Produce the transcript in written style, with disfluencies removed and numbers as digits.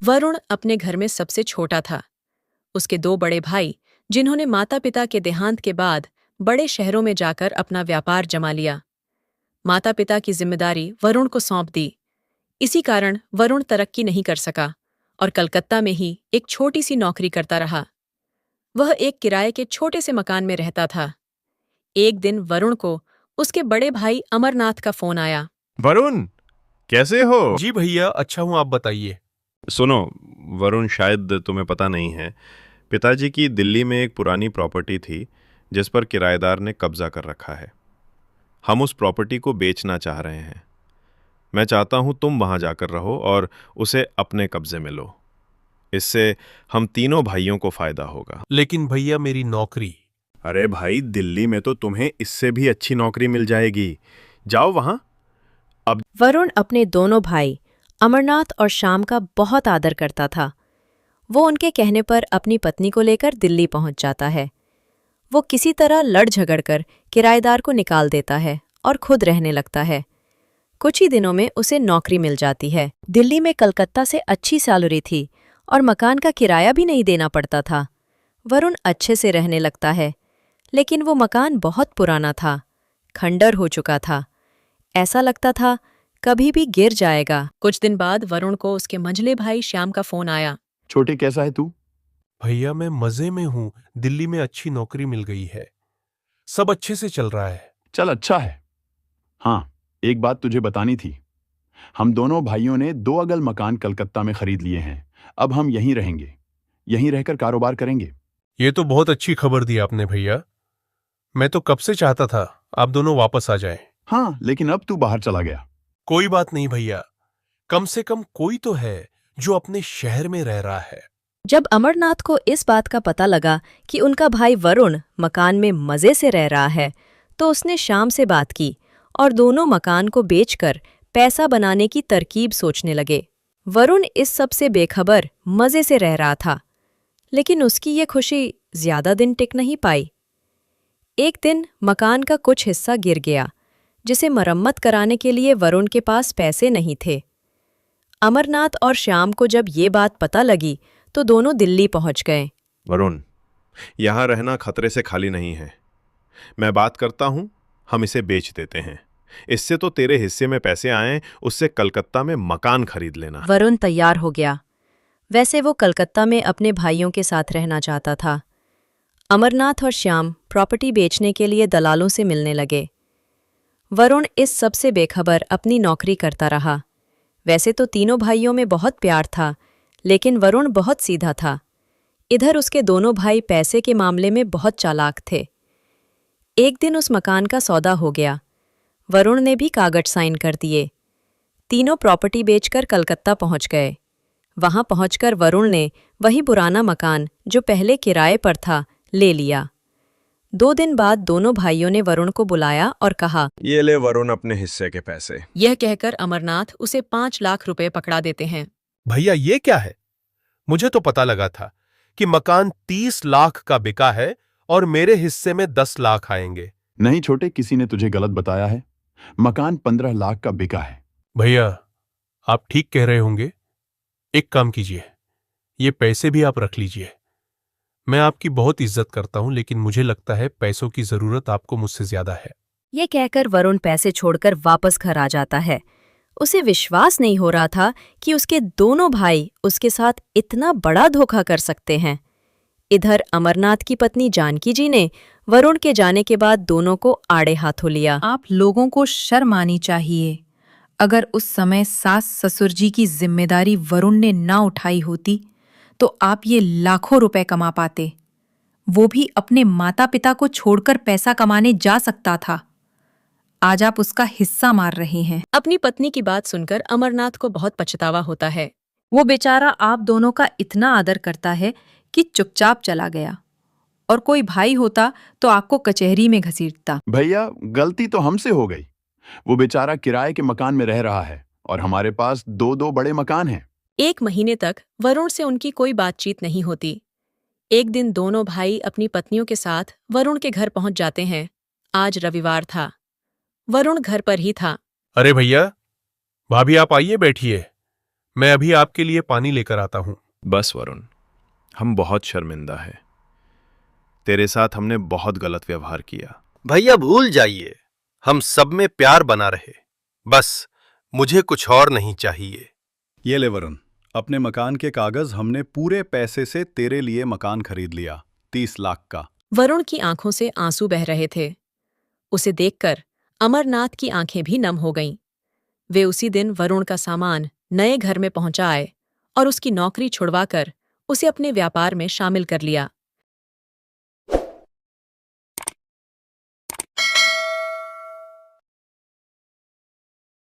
वरुण अपने घर में सबसे छोटा था। उसके दो बड़े भाई, जिन्होंने माता पिता के देहांत के बाद बड़े शहरों में जाकर अपना व्यापार जमा लिया, माता पिता की जिम्मेदारी वरुण को सौंप दी। इसी कारण वरुण तरक्की नहीं कर सका और कलकत्ता में ही एक छोटी सी नौकरी करता रहा। वह एक किराए के छोटे से मकान में रहता था। एक दिन वरुण को उसके बड़े भाई अमरनाथ का फोन आया। वरुण, कैसे हो? जी भैया, अच्छा हूँ, आप बताइए। सुनो वरुण, शायद तुम्हें पता नहीं है, पिताजी की दिल्ली में एक पुरानी प्रॉपर्टी थी जिस पर किराएदार ने कब्जा कर रखा है। हम उस प्रॉपर्टी को बेचना चाह रहे हैं। मैं चाहता हूं तुम वहां जाकर रहो और उसे अपने कब्जे में लो। इससे हम तीनों भाइयों को फायदा होगा। लेकिन भैया, मेरी नौकरी। अरे भाई, दिल्ली में तो तुम्हें इससे भी अच्छी नौकरी मिल जाएगी। जाओ वहां। वरुण अपने दोनों भाई अमरनाथ और श्याम का बहुत आदर करता था। वो उनके कहने पर अपनी पत्नी को लेकर दिल्ली पहुंच जाता है। वो किसी तरह लड़ झगड़कर किराएदार को निकाल देता है और खुद रहने लगता है। कुछ ही दिनों में उसे नौकरी मिल जाती है। दिल्ली में कलकत्ता से अच्छी सैलरी थी और मकान का किराया भी नहीं देना पड़ता था। वरुण अच्छे से रहने लगता है, लेकिन वो मकान बहुत पुराना था, खंडर हो चुका था। ऐसा लगता था कभी भी गिर जाएगा। कुछ दिन बाद वरुण को उसके मंझले भाई श्याम का फोन आया। छोटे, कैसा है तू? भैया, मैं मजे में हूँ। दिल्ली में अच्छी नौकरी मिल गई है, सब अच्छे से चल रहा है। चल, अच्छा है। हाँ, एक बात तुझे बतानी थी। हम दोनों भाइयों ने 2 अगल मकान कलकत्ता में खरीद लिए हैं। अब हम यहीं रहेंगे, यहीं रहकर कारोबार करेंगे। ये तो बहुत अच्छी खबर दी आपने भैया। मैं तो कब से चाहता था आप दोनों वापस आ जाएं। हाँ, लेकिन अब तू बाहर चला गया। कोई बात नहीं भैया, कम से कम कोई तो है जो अपने शहर में रह रहा है। जब अमरनाथ को इस बात का पता लगा कि उनका भाई वरुण मकान में मजे से रह रहा है, तो उसने श्याम से बात की और दोनों मकान को बेचकर पैसा बनाने की तरकीब सोचने लगे। वरुण इस सब से बेखबर मजे से रह रहा था, लेकिन उसकी ये खुशी ज्यादा दिन टिक नहीं पाई। एक दिन मकान का कुछ हिस्सा गिर गया, जिसे मरम्मत कराने के लिए वरुण के पास पैसे नहीं थे। अमरनाथ और श्याम को जब ये बात पता लगी तो दोनों दिल्ली पहुंच गए। वरुण, यहां रहना खतरे से खाली नहीं है। मैं बात करता हूं, हम इसे बेच देते हैं। इससे तो तेरे हिस्से में पैसे आएं, उससे कलकत्ता में मकान खरीद लेना। वरुण तैयार हो गया। वैसे वो कलकत्ता में अपने भाइयों के साथ रहना चाहता था। अमरनाथ और श्याम प्रॉपर्टी बेचने के लिए दलालों से मिलने लगे। वरुण इस सब से बेखबर अपनी नौकरी करता रहा। वैसे तो तीनों भाइयों में बहुत प्यार था, लेकिन वरुण बहुत सीधा था। इधर उसके दोनों भाई पैसे के मामले में बहुत चालाक थे। एक दिन उस मकान का सौदा हो गया। वरुण ने भी कागज साइन कर दिए। तीनों प्रॉपर्टी बेचकर कलकत्ता पहुंच गए। वहां पहुंचकर वरुण ने वही पुराना मकान जो पहले किराए पर था ले लिया। 2 दिन बाद दोनों भाइयों ने वरुण को बुलाया और कहा, ये ले वरुण अपने हिस्से के पैसे। यह कहकर अमरनाथ उसे 5 लाख रुपए पकड़ा देते हैं। भैया, ये क्या है? मुझे तो पता लगा था कि मकान 30 लाख का बिका है और मेरे हिस्से में 10 लाख आएंगे। नहीं छोटे, किसी ने तुझे गलत बताया है। मकान 15 लाख का बिका है। भैया, आप ठीक कह रहे होंगे। एक काम कीजिए, ये पैसे भी आप रख लीजिए। मैं आपकी बहुत इज्जत करता हूं, लेकिन मुझे लगता है पैसों की जरूरत आपको मुझसे ज्यादा है। ये कहकर वरुण पैसे छोड़कर वापस घर आ जाता है। उसे विश्वास नहीं हो रहा था कि उसके दोनों भाई उसके साथ इतना बड़ा धोखा कर सकते हैं। इधर अमरनाथ की पत्नी जानकी जी ने वरुण के जाने के बाद दोनों को आड़े हाथों लिया। आप लोगों को शर्म आनी चाहिए। अगर उस समय सास ससुर जी की जिम्मेदारी वरुण ने ना उठाई होती तो आप ये लाखों रुपए कमा पाते। वो भी अपने माता पिता को छोड़कर पैसा कमाने जा सकता था। आज आप उसका हिस्सा मार रहे हैं। अपनी पत्नी की बात सुनकर अमरनाथ को बहुत पछतावा होता है। वो बेचारा आप दोनों का इतना आदर करता है कि चुपचाप चला गया, और कोई भाई होता तो आपको कचहरी में घसीटता। भैया, गलती तो हमसे हो गई। वो बेचारा किराए के मकान में रह रहा है और हमारे पास 2-2 बड़े मकान हैं। 1 महीने तक वरुण से उनकी कोई बातचीत नहीं होती। एक दिन दोनों भाई अपनी पत्नियों के साथ वरुण के घर पहुंच जाते हैं। आज रविवार था। वरुण घर पर ही था। अरे भैया, भाभी आप आइए, बैठिए। मैं अभी आपके लिए पानी लेकर आता हूं। बस वरुण, हम बहुत शर्मिंदा हैं। तेरे साथ हमने बहुत गलत व्यवहार किया। भैया भूल जाइए, हम सब में प्यार बना रहे। बस मुझे कुछ और नहीं चाहिए। ये ले वरुण, अपने मकान के कागज हमने पूरे पैसे से तेरे लिए मकान खरीद लिया, 30 लाख का। वरुण की आंखों से आंसू बह रहे थे। उसे देखकर अमरनाथ की आंखें भी नम हो गईं। वे उसी दिन वरुण का सामान नए घर में पहुंचाए और उसकी नौकरी छुड़वाकर उसे अपने व्यापार में शामिल कर लिया।